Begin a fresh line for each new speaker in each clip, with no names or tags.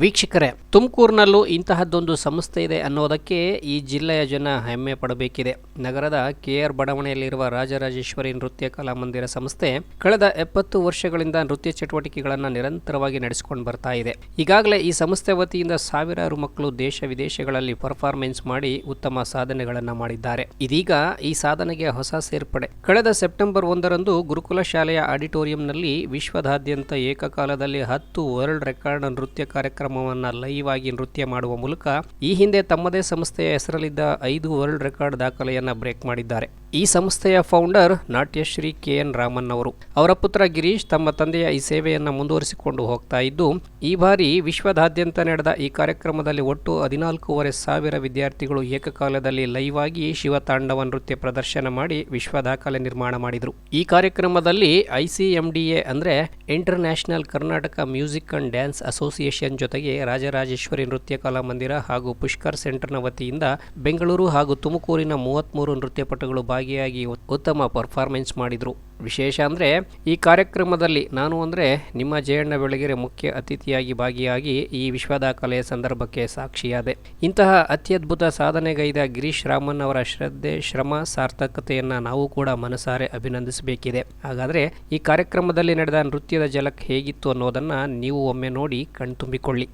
ವೀಕ್ಷಕರೇ, ತುಮಕೂರಿನಲ್ಲೂ ಇಂತಹದ್ದೊಂದು ಸಂಸ್ಥೆ ಇದೆ ಅನ್ನೋದಕ್ಕೆ ಈ ಜಿಲ್ಲೆಯ ಜನ ಹೆಮ್ಮೆ ಪಡಬೇಕಿದೆ. ನಗರದ ಕೆಆರ್ ಬಡಾವಣೆಯಲ್ಲಿರುವ ರಾಜರಾಜೇಶ್ವರಿ ನೃತ್ಯ ಕಲಾಮಂದಿರ ಸಂಸ್ಥೆ ಕಳೆದ 70 ವರ್ಷಗಳಿಂದ ನೃತ್ಯ ಚಟುವಟಿಕೆಗಳನ್ನು ನಿರಂತರವಾಗಿ ನಡೆಸಿಕೊಂಡು ಬರ್ತಾ ಇದೆ. ಈಗಾಗಲೇ ಈ ಸಂಸ್ಥೆ ವತಿಯಿಂದ ಸಾವಿರಾರು ಮಕ್ಕಳು ದೇಶ ವಿದೇಶಗಳಲ್ಲಿ ಪರ್ಫಾರ್ಮೆನ್ಸ್ ಮಾಡಿ ಉತ್ತಮ ಸಾಧನೆಗಳನ್ನು ಮಾಡಿದ್ದಾರೆ. ಇದೀಗ ಈ ಸಾಧನೆಗೆ ಹೊಸ ಸೇರ್ಪಡೆ. ಕಳೆದ ಸೆಪ್ಟೆಂಬರ್ 1ರಂದು ಗುರುಕುಲ ಶಾಲೆಯ ಆಡಿಟೋರಿಯಂನಲ್ಲಿ ವಿಶ್ವದಾದ್ಯಂತ ಏಕಕಾಲದಲ್ಲಿ 10 ವರ್ಲ್ಡ್ ರೆಕಾರ್ಡ್ ನೃತ್ಯ ಕಾರ್ಯಕ್ರಮವನ್ನು ಲೈವ್ ಆಗಿ ನೃತ್ಯ ಮಾಡುವ ಮೂಲಕ ಈ ಹಿಂದೆ ತಮ್ಮದೇ ಸಂಸ್ಥೆಯ ಹೆಸರಲ್ಲಿದ್ದ 5 ವರ್ಲ್ಡ್ ರೆಕಾರ್ಡ್ ದಾಖಲೆಯನ್ನ ಬ್ರೇಕ್ ಮಾಡಿದ್ದಾರೆ. ಈ ಸಂಸ್ಥೆಯ ಫೌಂಡರ್ ನಾಟ್ಯಶ್ರೀ KN ರಾಮನ್ ಅವರು, ಅವರ ಪುತ್ರ ಗಿರೀಶ್ ತಮ್ಮ ತಂದೆಯ ಈ ಸೇವೆಯನ್ನು ಮುಂದುವರಿಸಿಕೊಂಡು ಹೋಗ್ತಾ ಇದ್ದು, ಈ ಬಾರಿ ವಿಶ್ವದಾದ್ಯಂತ ನಡೆದ ಈ ಕಾರ್ಯಕ್ರಮದಲ್ಲಿ ಒಟ್ಟು 14,500 ವಿದ್ಯಾರ್ಥಿಗಳು ಏಕಕಾಲದಲ್ಲಿ ಲೈವ್ ಆಗಿ ಶಿವತಾಂಡವ ನೃತ್ಯ ಪ್ರದರ್ಶನ ಮಾಡಿ ವಿಶ್ವ ದಾಖಲೆ ನಿರ್ಮಾಣ ಮಾಡಿದರು. ಈ ಕಾರ್ಯಕ್ರಮದಲ್ಲಿ ICMDA ಅಂದ್ರೆ international Karnataka music and dance association ಜೊತೆಗೆ ರಾಜರಾಜೇಶ್ವರಿ ನೃತ್ಯ ಕಲಾಮಂದಿರ ಹಾಗೂ ಪುಷ್ಕರ್ ಸೆಂಟರ್ನ ವತಿಯಿಂದ ಬೆಂಗಳೂರು ಹಾಗೂ ತುಮಕೂರಿನ 33 ನೃತ್ಯಪಟುಗಳು ಭಾಗಿಯಾಗಿ ಉತ್ತಮ ಪರ್ಫಾರ್ಮೆನ್ಸ್ ಮಾಡಿದರು. ವಿಶೇಷ ಅಂದರೆ ಈ ಕಾರ್ಯಕ್ರಮದಲ್ಲಿ ನಾನು ಅಂದರೆ ನಿಮ್ಮ ಜಯಣ್ಣ ಬೆಳಗೆರೆ ಮುಖ್ಯ ಅತಿಥಿಯಾಗಿ ಭಾಗಿಯಾಗಿ ಈ ವಿಶ್ವ ದಾಖಲೆಯ ಸಂದರ್ಭಕ್ಕೆ ಸಾಕ್ಷಿಯಾದೆ. ಇಂತಹ ಅತ್ಯದ್ಭುತ ಸಾಧನೆಗೈದ ಗಿರೀಶ್ ರಾಮನ್ ಅವರ ಶ್ರದ್ಧೆ, ಶ್ರಮ, ಸಾರ್ಥಕತೆಯನ್ನು ನಾವು ಕೂಡ ಮನಸಾರೆ ಅಭಿನಂದಿಸಬೇಕಿದೆ. ಹಾಗಾದರೆ ಈ ಕಾರ್ಯಕ್ರಮದಲ್ಲಿ ನಡೆದ ನೃತ್ಯದ ಝಲಕ್ ಹೇಗಿತ್ತು ಅನ್ನೋದನ್ನು ನೀವು ಒಮ್ಮೆ ನೋಡಿ ಕಣ್ತುಂಬಿಕೊಳ್ಳಿ.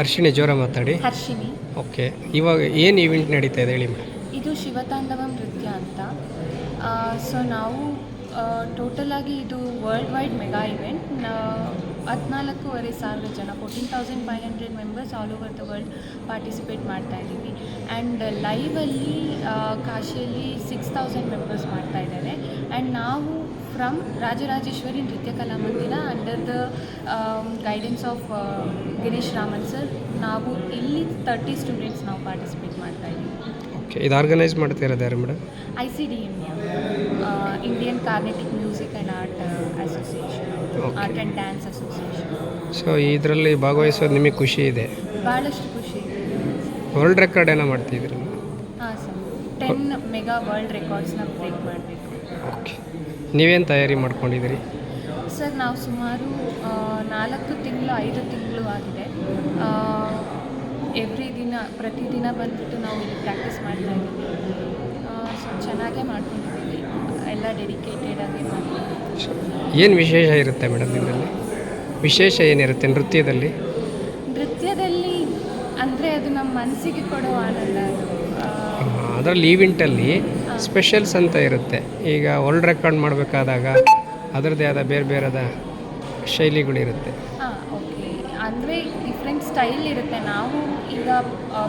ಹರ್ಷಿಣಿ ಜೋರ ಮಾತಾಡಿ.
ಹರ್ಷಿಣಿ.
ಓಕೆ, ಇವಾಗ ಏನು ಈವೆಂಟ್ ನಡೀತಾ ಇದೆ ಹೇಳಿ ಮೇಡಮ್?
ಇದು ಶಿವತಾಂಡವ ನೃತ್ಯ ಅಂತ. ಸೊ ನಾವು ಟೋಟಲಾಗಿ ಇದು ವರ್ಲ್ಡ್ ವೈಡ್ ಮೆಗಾ ಇವೆಂಟ್. 14,500 ಜನ, 14,500 members all over the world participate ಮಾಡ್ತಾ ಇದ್ದೀವಿ. ಆ್ಯಂಡ್ ಲೈವಲ್ಲಿ ಕಾಶಿಯಲ್ಲಿ 6,000 ಮೆಂಬರ್ಸ್ ಮಾಡ್ತಾ ಇದ್ದಾರೆ. ಆ್ಯಂಡ್ ನಾವು from Rajarajeshwari Nritya Kalamandira under the guidance of Girish Raman sir, ನಾವು ಇಲ್ಲಿ 30 ಸ್ಟೂಡೆಂಟ್ಸ್ ನಾವು ಪಾರ್ಟಿಸಿಪೇಟ್ ಮಾಡ್ತಾ ಇದ್ದೀವಿ.
ಓಕೆ, ಇದು ಆರ್ಗನೈಸ್ ಮಾಡ್ತಾ ಇರೋದು ಯಾರು madam?
ICDM, Indian Carnatic music and art association, art and dance association.
So ಇದರಲ್ಲಿ ಭಾಗವಹಿಸೋದು ನಿಮಗೆ ಖುಷಿ ಇದೆ?
ಭಾಳಷ್ಟು ಖುಷಿ ಇದೆ.
ವರ್ಲ್ಡ್ ರೆಕಾರ್ಡ್ ಏನೋ ಮಾಡ್ತಿದ್ದೀರಿ?
ಹಾಂ ಸರ್, 10 ಮೆಗಾ ವರ್ಲ್ಡ್ ರೆಕಾರ್ಡ್ಸ್ನ ಬ್ರೇಕ್ ಮಾಡಬೇಕು.
ಓಕೆ, ನೀವೇನು ತಯಾರಿ ಮಾಡ್ಕೊಂಡಿದ್ದೀರಿ?
ಸರ್ ನಾವು ಸುಮಾರು 4 ತಿಂಗಳು 5 ತಿಂಗಳು ಆಗಿದೆ. ಪ್ರತಿದಿನ ಬಂದುಬಿಟ್ಟು ನಾವು ಇಲ್ಲಿ ಪ್ರಾಕ್ಟೀಸ್ ಮಾಡ್ತಾ ಇದ್ದೀವಿ. ಸೊ ಚೆನ್ನಾಗೇ ಮಾಡ್ಕೊಂಡಿದ್ದೀವಿ, ಎಲ್ಲ ಡೆಡಿಕೇಟೆಡಾಗಿ ಮಾಡ್ತೀವಿ.
ಏನು ವಿಶೇಷ ಇರುತ್ತೆ ಮೇಡಮ್ ಇದರಲ್ಲಿ? ವಿಶೇಷ ಏನಿರುತ್ತೆ ನೃತ್ಯದಲ್ಲಿ?
ನೃತ್ಯದಲ್ಲಿ ಅಂದರೆ ಅದು ನಮ್ಮ ಮನಸ್ಸಿಗೆ ಕೊಡೋ ಆನಂದ.
ಅದರಲ್ಲಿ ಈವೆಂಟಲ್ಲಿ ಸ್ಪೆಷಲ್ಸ್ ಅಂತ ಇರುತ್ತೆ. ಈಗ ವರ್ಲ್ಡ್ ರೆಕಾರ್ಡ್ ಮಾಡಬೇಕಾದಾಗ ಅದರದ್ದೇ ಆದ ಬೇರೆ ಬೇರೆದ ಶೈಲಿಗಳಿರುತ್ತೆ.
ಹಾಂ, ಓಕೆ. ಅಂದರೆ ಡಿಫ್ರೆಂಟ್ ಸ್ಟೈಲ್ ಇರುತ್ತೆ. ನಾವು ಈಗ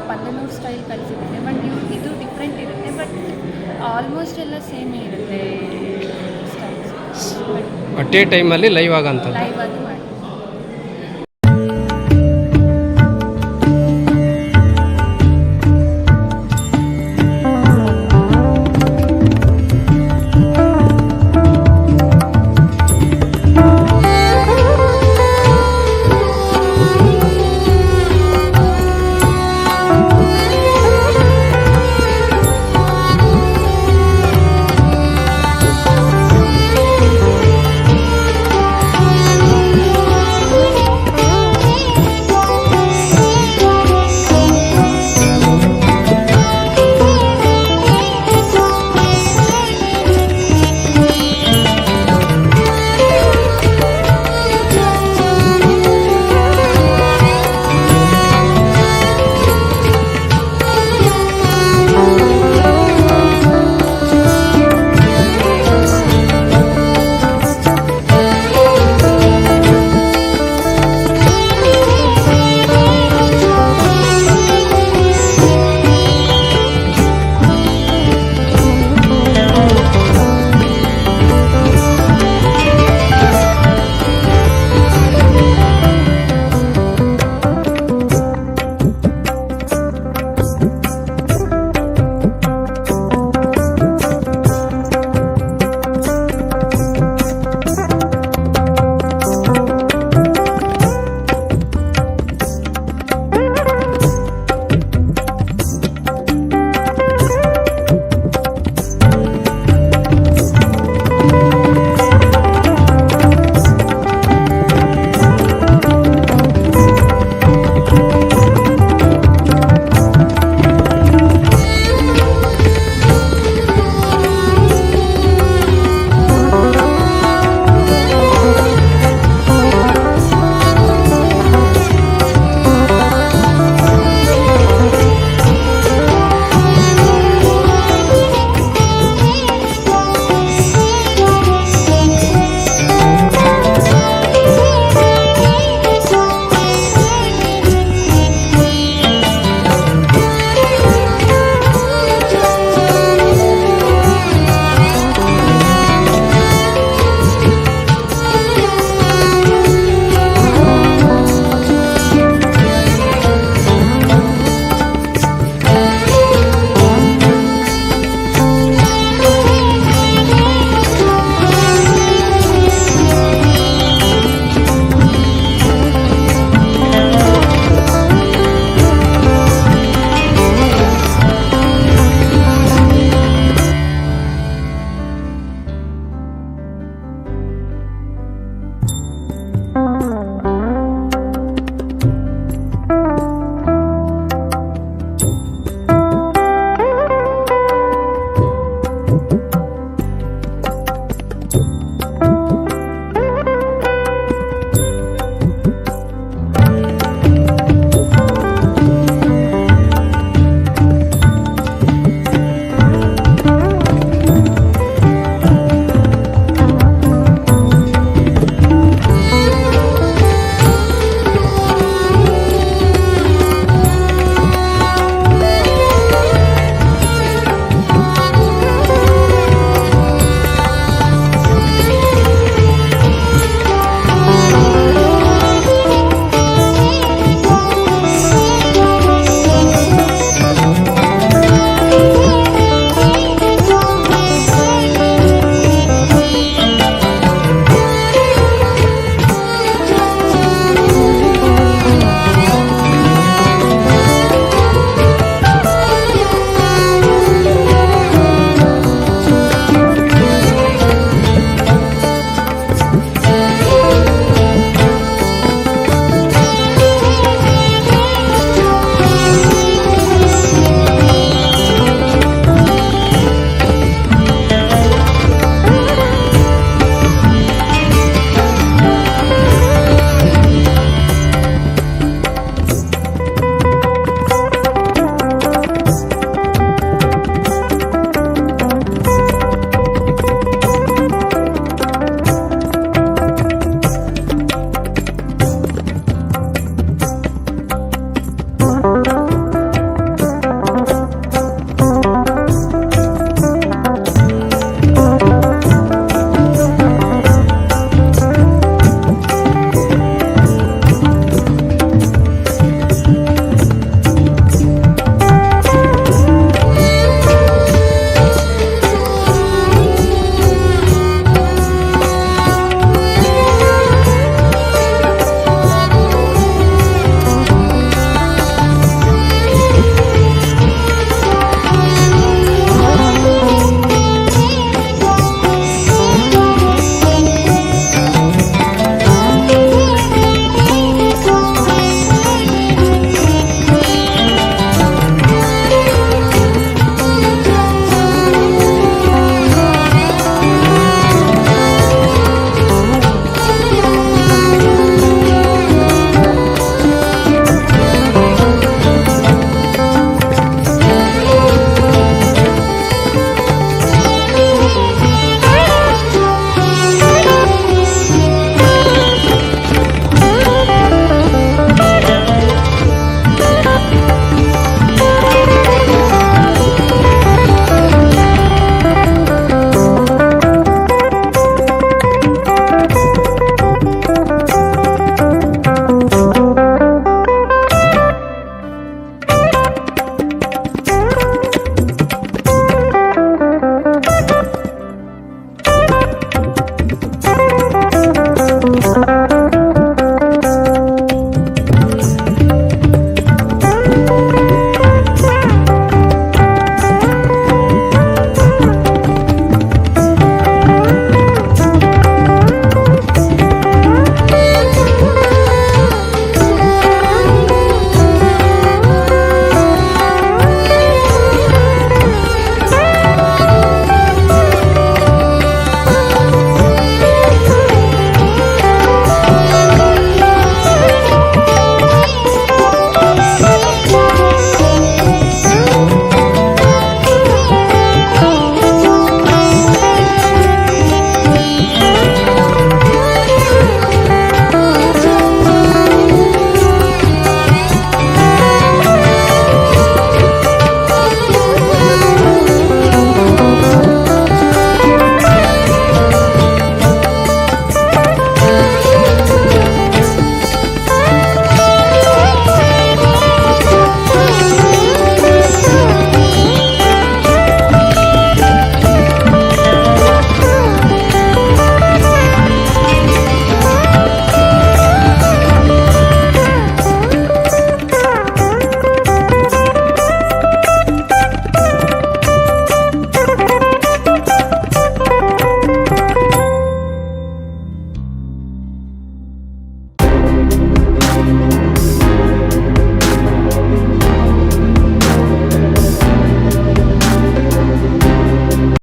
ಪಂದನೂರು ಸ್ಟೈಲ್ ಕಲಿಸಿದ್ದೇವೆ, ಬಟ್ ಇದು ಡಿಫ್ರೆಂಟ್ ಇರುತ್ತೆ. ಬಟ್ ಆಲ್ಮೋಸ್ಟ್ ಎಲ್ಲ ಸೇಮೇ ಇರುತ್ತೆ ಸ್ಟೈಲ್ಸ್.
ಅಟ್ ಎ ಟೈಮಲ್ಲಿ ಲೈವ್ ಆಗೋಂಥದ್ದು.
ಲೈವ್ ಆಗಿ